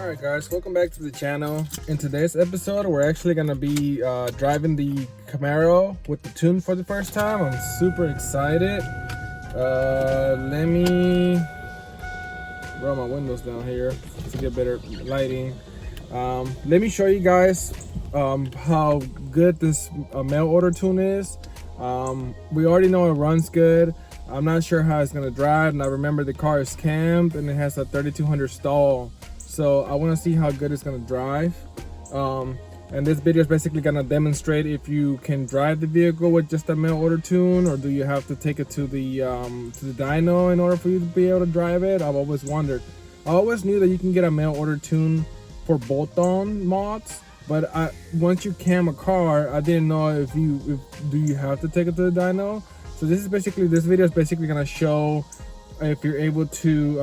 Alright guys, welcome back to the channel. In today's episode, we're actually going to be driving the Camaro with the tune for the first time. I'm super excited. Let me roll my windows down here to get better lighting. Let me show you guys how good this mail order tune is. We already know it runs good. I'm not sure how it's going to drive, and I remember the car is cammed and it has a 3200 stall. So I want to see how good it's going to drive. And this video is basically going to demonstrate if you can drive the vehicle with just a mail order tune, or do you have to take it to the dyno in order for you to be able to drive it. I've always wondered. I always knew that you can get a mail order tune for bolt-on mods, but once you cam a car, I didn't know if do you have to take it to the dyno. So this video is basically going to show if you're able to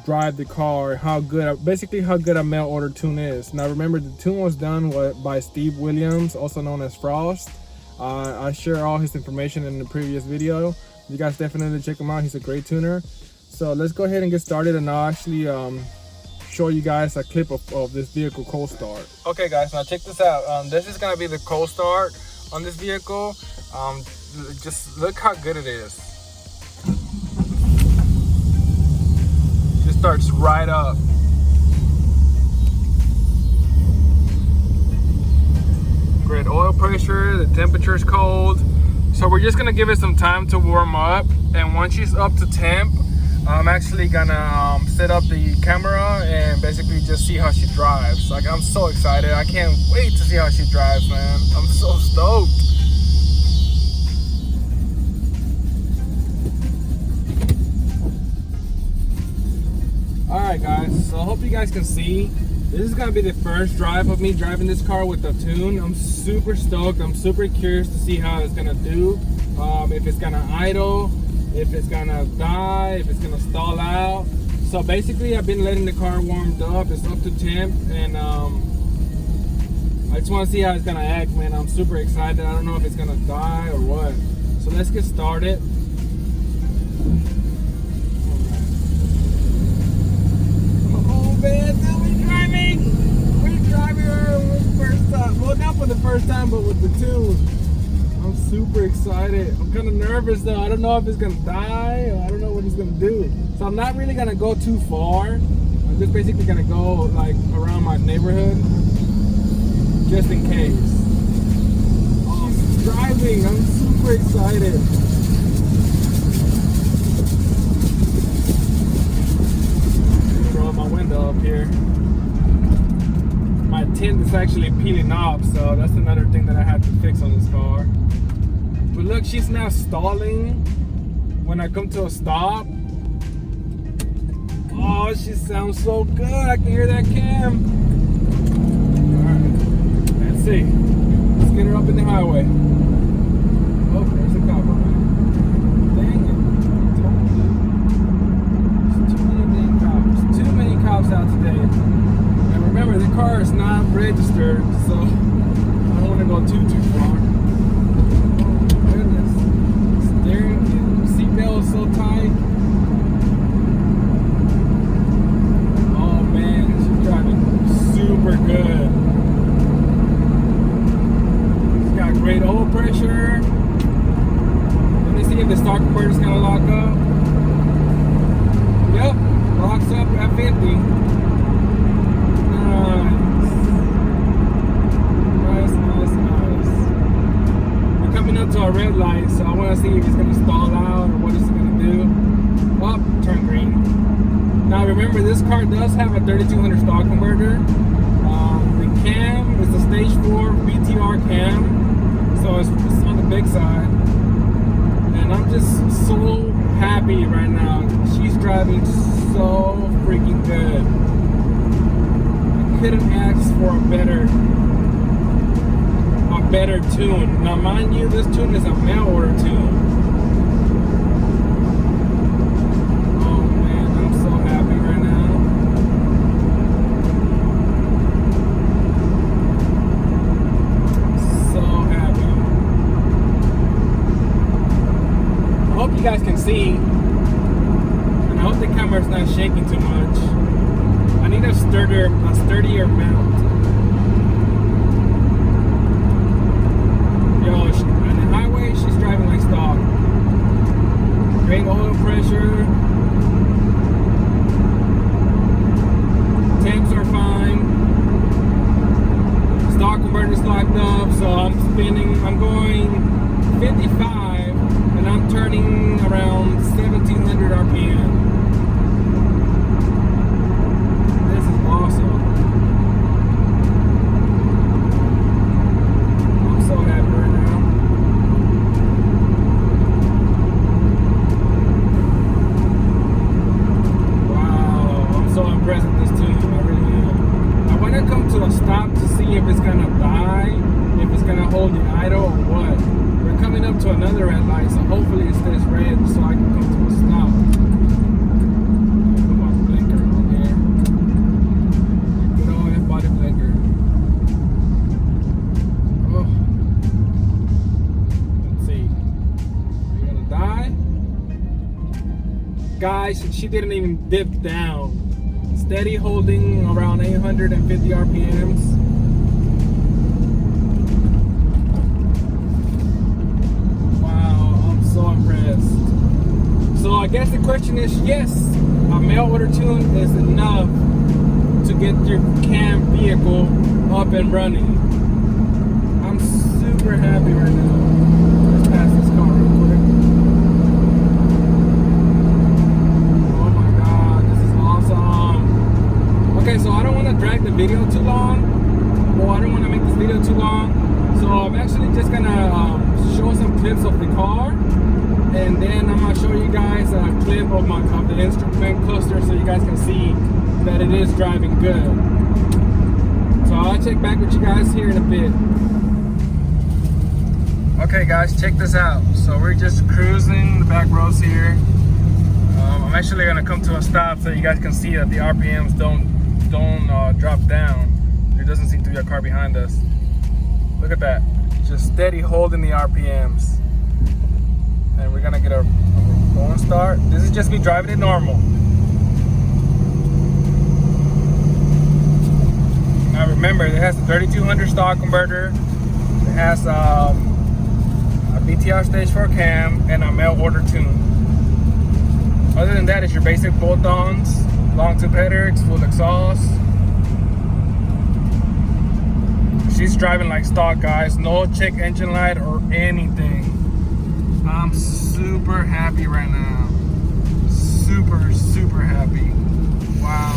drive the car, how good a mail order tune is. Now remember, the tune was done by Steve Williams, also known as Frost. I share all his information in the previous video. You guys definitely check him out. He's a great tuner. So let's go ahead and get started, and I'll actually show you guys a clip of this vehicle cold start. Okay guys, now check this out. This is gonna be the cold start on this vehicle. Just look how good it is. Starts right up. Great oil pressure, the temperature is cold. So we're just gonna give it some time to warm up, and once she's up to temp, I'm actually gonna set up the camera and basically just see how she drives. Like, I'm so excited. I can't wait to see how she drives, man. I'm so stoked. Alright guys, so I hope you guys can see. This is going to be the first drive of me driving this car with the tune. I'm super stoked. I'm super curious to see how it's going to do. If it's going to idle, if it's going to die, if it's going to stall out. So basically, I've been letting the car warmed up. It's up to temp, and I just want to see how it's going to act, man. I'm super excited. I don't know if it's going to die or what. So let's get started. We're driving her for the first time. Well, not for the first time, but with the tune. I'm super excited. I'm kind of nervous though. I don't know if it's gonna die, or I don't know what it's gonna do. So I'm not really gonna go too far. I'm just basically gonna go like around my neighborhood, just in case. Oh, she's driving. I'm super excited. My window up here. My tint is actually peeling off, so that's another thing that I had to fix on this car. But look, she's now stalling when I come to a stop. Oh, she sounds so good. I can hear that cam. Alright, let's see. Let's get her up in the highway. Oh, there's a cop behind. Dang it. Cops out today, and remember, the car is not registered, so I don't want to go too far. Oh goodness, steering, seatbelt is so tight. Oh man, she's driving super good. She's got great oil pressure. Let me see if the start converter is gonna lock up. Yep. Locks up at 50. Nice. We're coming up to a red light, so I want to see if it's going to stall out or what it's going to do. Oh, turn green. Now remember, this car does have a 3200 stall converter. The cam is a stage 4 BTR cam, so it's on the big side. And I'm just so happy right now. She's driving so freaking good. I couldn't ask for a better tune. Now mind you, this tune is a mail order tune. Oh man, I'm so happy right now. So happy. I hope you guys can see. I hope the camera's not shaking too much. I need need a sturdier mount. Yo, on the highway, she's driving like stock. Great oil pressure. Temps are fine. Stock converter's locked up, so I'm going 55, and I'm turning around 1700 RPM. This is awesome. I'm so happy right now. Wow, I'm so impressed with this tune. I really am. I want to come to a stop to see if it's gonna die, if it's gonna hold the idle or what. We're coming up to another red light, so hopefully it stays red so I can come to a stop. Put my blinker on here. Good old body blinker. Oh. Let's see. Are you gonna die? Guys, she didn't even dip down. Steady holding around 850 RPMs. Wow, I'm so impressed. So I guess the question is, yes, a mail order tune is enough to get your cam vehicle up and running. I'm super happy right now. Let's pass this car real quick. Oh my God, this is awesome. Okay, so I don't want to drag the video too long. Well, I don't want to make this video too long. So I'm actually just gonna show some clips of the car, and then I'm gonna show you guys a clip of the instrument cluster so you guys can see that it is driving good. So I'll check back with you guys here in a bit. Okay guys, check this out. So we're just cruising the back roads here. I'm actually gonna come to a stop so you guys can see that the RPMs don't drop down. There doesn't seem to be a car behind us. Look at that, just steady holding the RPMs. And we're gonna get a going start. This is just me driving it normal. Now remember, it has a 3200 stock converter. It has a BTR stage 4 cam and a mail order tune. Other than that, it's your basic bolt-ons, long tube header, it's full exhaust. She's driving like stock, guys. No check engine light or anything. I'm super happy right now. Super, super happy. Wow.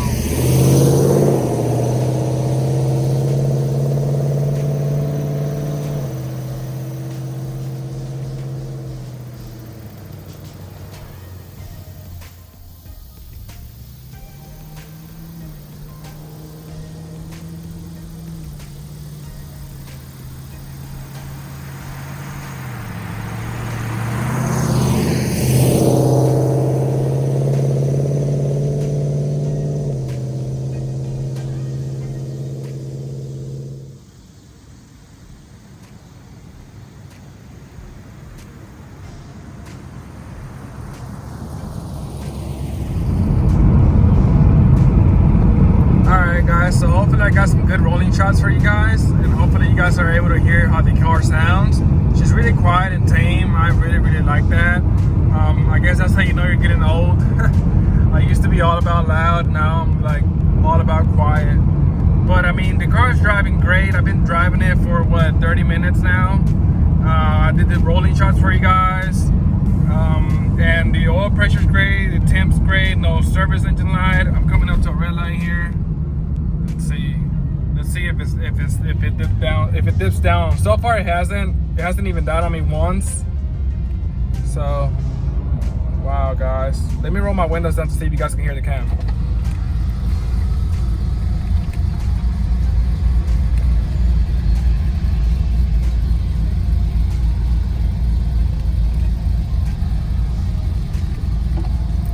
So hopefully I got some good rolling shots for you guys, and hopefully you guys are able to hear how the car sounds. She's really quiet and tame. I really like that. I guess that's how you know you're getting old. I used to be all about loud, now I'm like all about quiet. But I mean, the car is driving great. I've been driving it for what, 30 minutes now. I did the rolling shots for you guys. And the oil pressure's great, the temp's great, no service engine light. I'm coming up to a red light here. Let's see if it dips down. So far it hasn't even died on me once. So wow guys, let me roll my windows down to see if you guys can hear the cam.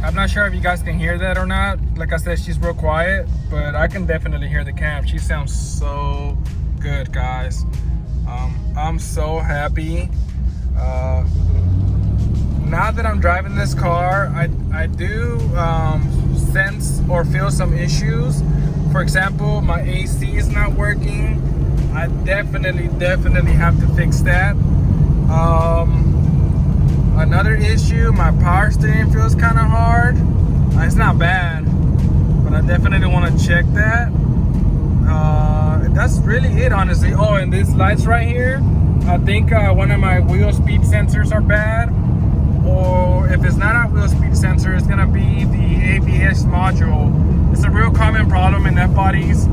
I'm not sure if you guys can hear that or not. Like I said, she's real quiet, but I can definitely hear the cam. She sounds so good, guys. I'm so happy. Now that I'm driving this car, I do sense or feel some issues for example, my AC is not working. I definitely have to fix that. Another issue, my power steering feels kind of hard. It's not bad, but I definitely want to check that. That's really it, honestly. Oh, and these lights right here, I think one of my wheel speed sensors are bad, or if it's not a wheel speed sensor, it's gonna be the ABS module. It's a real common problem in F-bodies,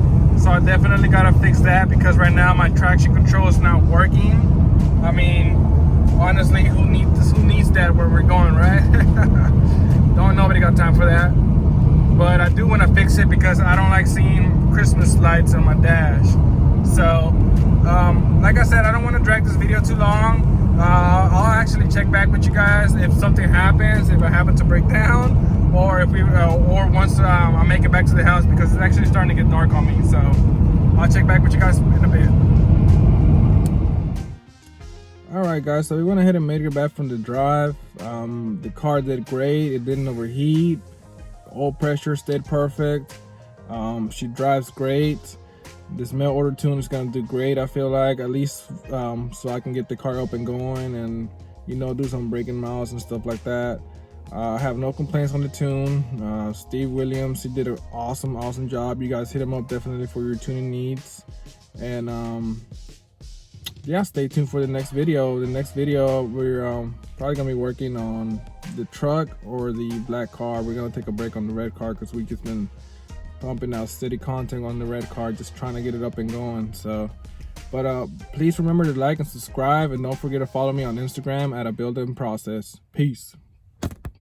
so I definitely gotta fix that, because right now my traction control is not working. I mean, honestly, who needs that where we're going, right? Nobody got time for that. But I do want to fix it because I don't like seeing Christmas lights on my dash. So, like I said, I don't want to drag this video too long. I'll actually check back with you guys if something happens, if I happen to break down, or if or once I make it back to the house, because it's actually starting to get dark on me. So, I'll check back with you guys in a bit. Alright guys, so we went ahead and made it back from the drive. The car did great, it didn't overheat, oil pressure stayed perfect. She drives great. This mail order tune is gonna do great, I feel like, at least so I can get the car up and going and, you know, do some braking miles and stuff like that. I have no complaints on the tune. Steve Williams, he did an awesome job. You guys hit him up definitely for your tuning needs. And yeah, stay tuned for the next video. The next video, we're probably gonna be working on the truck or the black car. We're gonna take a break on the red car because we just been pumping out steady content on the red car, just trying to get it up and going. So, but please remember to like and subscribe, and don't forget to follow me on Instagram at A Build In Process. Peace.